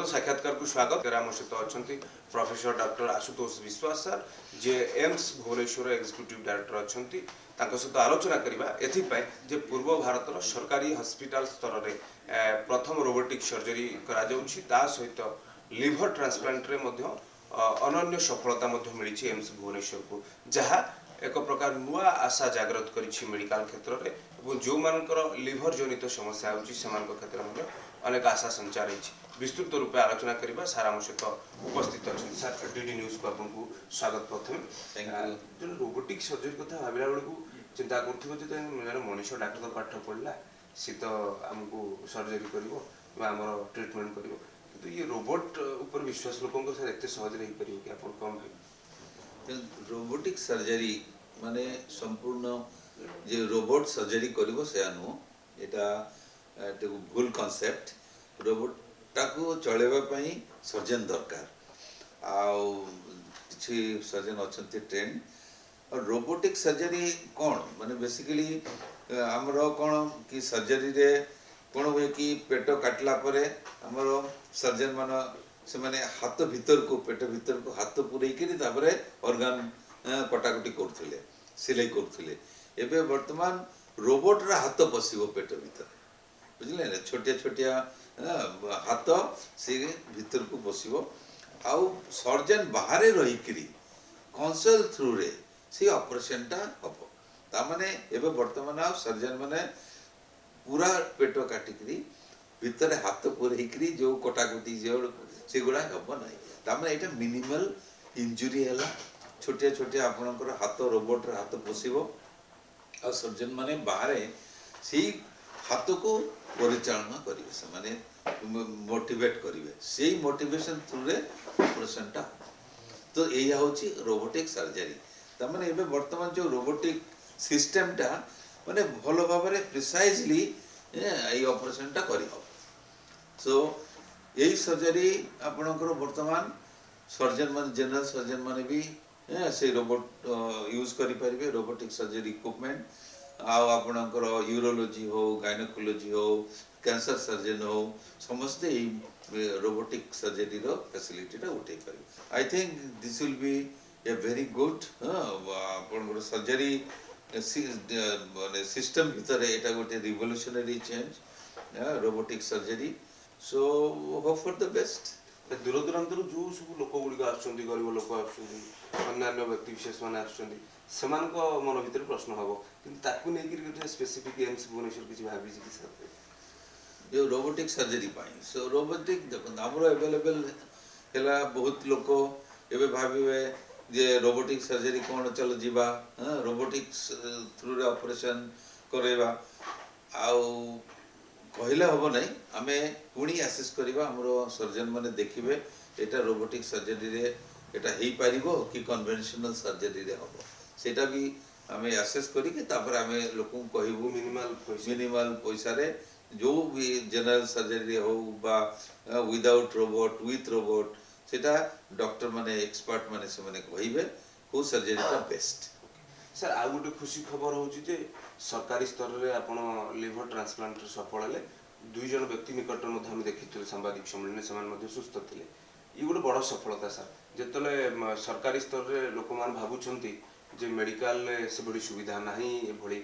समस्त साक्षात्कार को स्वागत आम सहित अच्छा प्रोफेसर डॉक्टर आशुतोष विश्वास सर जे एम्स भुवनेश्वर एक्जिक्यूटिव डायरेक्टर अच्छा सहित आलोचना करवा एथिपाई जे पूर्व भारतर सरकारी हॉस्पिटल स्तर में प्रथम रोबोटिक सर्जरी करा जाउछि ता सहित लिवर ट्रांसप्लांट रे मध्य अनन्य सफलता मिली एम्स भुवनेश्वर को जहाँ एक प्रकार नुआ आशा जागृत करिछि मेडिकल क्षेत्र में जो मानकर लिवर जनित समस्या होछि सेमानक क्षेत्र में अनेक आशा संचार होछि विस्तृत रूप आलोचना करबा सारा आम सहित उपस्थित अच्छा सर डीडी न्यूज को आपको स्वागत प्रथम जो रोबोटिक सर्जरी कथा भाविला बेलू चिंता कर मनीष डाक्तर पाठ पढ़ला सी तो आमको सर्जरी कर ट्रिटमेंट कर ये रोबोट ऊपर विश्वास लोक सर एत सहज रही पार कि आप कौन भाई रोबोटिक सर्जरी माने संपूर्ण जे रोबोट सर्जरी करिवो से नुह एटा भूल कॉन्सेप्ट रोबोट टाको चलेबा पई सर्जन दरकार आउ किछि सर्जन अछंती ट्रेन और रोबोटिक सर्जरी कौन माने बेसिकली हमरो कौन कि सर्जरी रे कौन हुए कि पेट काटला परे हमरो सर्जन मान से माने हाथ भीतर को पेट भीतर को हाथ पुरई करी तापरे ऑर्गन कटाकटी करथले सिलाई करथले एबे वर्तमान रोबोट रा हाथ पसिबो पेट भीतर बुझले ना छोटे छोटिया हाथ से भीतर को पसिबो आउ सर्जन बाहर रही करी कंसोल थ्रू रे से ऑपरेशन टा हबो ता माने एबे वर्तमान आ सर्जन माने पूरा पेट काटिकरी भीतर हाथ पुरैकरी जो कटाकटी जो से गुड़ा हबो नाही ता माने एटा मिनिमल इंजुरी हला छोटे छोटे आपनकर हाथ रोबोट रे हाथ पसिबो आ सर्जन माने बाहर से हाथ को परिचालना करिवे से माने मोटिवेट करिवे सेही मोटिवेशन थ्रू रे ऑपरेशन टा तो एया होची रोबोटिक सर्जरी ता माने एबे वर्तमान जो रोबोटिक सिस्टम टा माने भलो भाबरे प्रिसाइजली ए ऑपरेशन टा करि हो सो एही सर्जरी आपनकर वर्तमान सर्जन मान जनरल सर्जन माने भी से रोबोट यूज करि परिबे रोबोटिक सर्जरी इक्विपमेंट आ आपनकर यूरोलॉजी हो गायनेकोलॉजी हो कैंसर सर्जन हो समस्त एही रोबोटिक सर्जरी रो फैसिलिटी टा उठै परिबे I think this will be a very good आपनकर सर्जरी सिस्टम भीतर एटा गोटे revolutionary change robotic surgery so hope for the best दूर दूरांतर जो सब लोक गुड़िक आसुँच गरीब लोक आन्य व्यक्ति विशेष मैंने आसान मन भर प्रश्न हम कि स्पेसिफिक एम्स भुवनेश्वर किसी भावी कि सर जो रोबोटिक सर्जरी पाई सो रोबोटिक देखो हमरो अवेलेबल हैला बहुत लोक एबे भाबिबे जे रोबोटिक सर्जरी कौन चलो जीवा रोबोटिक थ्रू रे ऑपरेशन करेबा आउ कहले हबो नै आमे पुणी असेस करबा हमरो सर्जन माने देखिबे एटा रोबोटिक सर्जरी रे एटा हेई पारिबो कि कन्वेंशनल सर्जरी रे हबो सेटा भी आमे असेस करी के तापर आमे लोकन कहबो मिनिमल पैसा रे जो भी जनरल सर्जरी हो बा विदाउट रोबोट विथ रोबोट सेटा डॉक्टर माने एक्सपर्ट माने से माने कहबे को सर्जरी का बेस्ट सर आ गोटे खुशी खबर होची जे सरकारी स्तर रे आपण लिवर ट्रांसप्लांट सफल हेले दुई जन व्यक्ति निकट में हम देखिथिले सांबादिक सम्मेलन से मान सुस्थ थिले ये गोटे बड़ सफलता सर जेतले सरकारी स्तर रे लोक मान भाबुछंती जे मेडिकल से बड़ी सुविधा नाही ए भली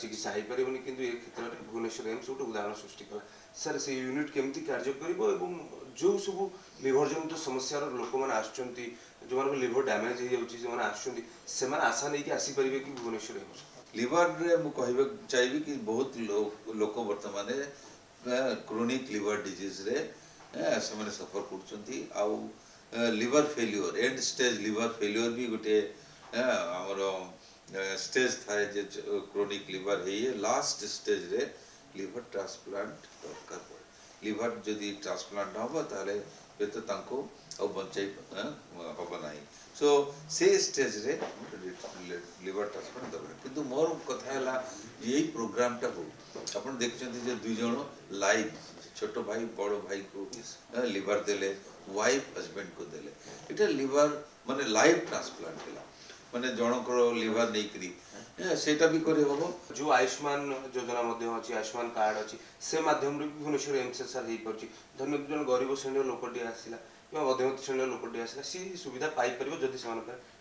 चिकित्सा हो पारे कि क्षेत्र में भुवनेश्वर एम्स गोटे उदाहरण सृष्टि कला सर से यूनिट केमती कार्य करिवो एवं जो सब लिवर जनित समस्या लोक मैंने आसुँच जो मान लिवर डैमेज हो जाउछि जो माने आसुँच से माने आशा नहीं कि आसी परिबे कि भुवनेश्वर एम्स लिवर रे मु कहबे चाहिए कि बहुत लोक वर्तमान क्रोनिक लिवर डिजीज रे से माने सफर करछंती आउ liver failure and stage liver failure भी गोटे हमरो स्टेज थाए जे क्रोनिक लिवर है लास्ट स्टेज रे लिवर ट्रांसप्लांट दरकार पड़े लिवर जदि ट्रांसप्लांट हम ताले तो तांको औ बंचाई हबो नाही सो से स्टेज रे लिवर ट्रांसप्लांट दरकार किंतु मोर कथा हला यही प्रोग्राम टा को अपन देखछंती जे दुई जण लाइव छोट भाई बड़ भाई को लिवर देले वाइफ हस्बैंड को देले इटा लिवर माने लाइव ट्रांसप्लांट हला माने जनकर लिवर नहीं करी ସେଇଟା ବି କରି ହବ। जो आयुष्मान योजना अच्छी आयुष्मान कार्ड अच्छी से माध्यम भुवनेश्वर एम्स सार हो पार्टी धन्य जन गरीब श्रेणी लोकटी आसला कि मध्यमती श्रेणी लोकटी आसला सी सुविधा पाइपर जदि से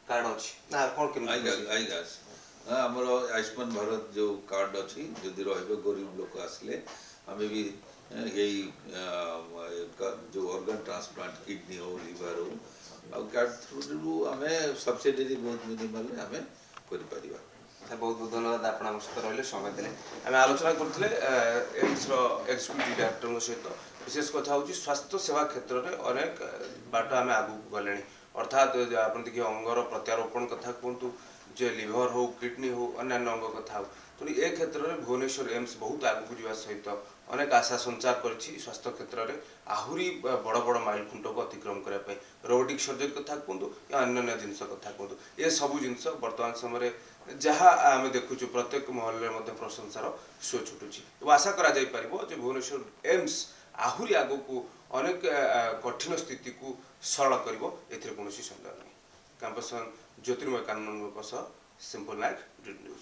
कार्ड अच्छी ना कौन केମିତି ଆମର ଆୟୁଷ୍ମାନ ଭାରତ ଯେଉଁ କାର୍ଡ ଅଛି ଯଦି ରହିବ ଗରିବ ଲୋକ ଆସିଲେ ଆମେ ବି ଏଇ ଯେଉଁ ଅର୍ଗାନ ଟ୍ରାନ୍ସପ୍ଲାଣ୍ଟ କିଡନୀ ହଉ ଲିଭର ହଉ ଆଉ କାର୍ଡ ଥ୍ରୁରୁ ଆମେ ସବସିଡିଜ୍ ବହୁତ ମିନିମଲ୍ରେ ଆମେ କରିପାରିବା। बहुत बहुत धन्यवाद आप सहित रही समय देने आम आलोचना करते एम्स एक्जिक्यूटिव डायरेक्टर सहित विशेष कथा हूँ स्वास्थ्य सेवा क्षेत्र में अनेक बाट आम आगू गले अर्थात आप देखिए अंगर प्रत्यारोपण कथा कहतु जे लिभर हो किडनी हो अन्य अंग कथा हो तो ये क्षेत्र में भुवनेश्वर एम्स बहुत आगू जावा सहित अनेक आशा संचार कर स्वास्थ्य क्षेत्र में आहरी बड़ बड़ माइलखुंट को अतिक्रम करने रोबोटिक सर्जरी कथा कहतु या अन्य जिन कथा कहतु ये सब जिन बर्तमान समय जहाँ आम देखुचु प्रत्येक महल में प्रशंसार शो छुटुची तो आशा करा जाई परिबो जे भुवनेश्वर एम्स आहरी आगो को अनेक कठिन स्थिति को सरल करिवो एथिरे कोनोसी संदेह नहीं। कैंपस ज्योतिर्मय कानून सिंपल नायक न्यूज।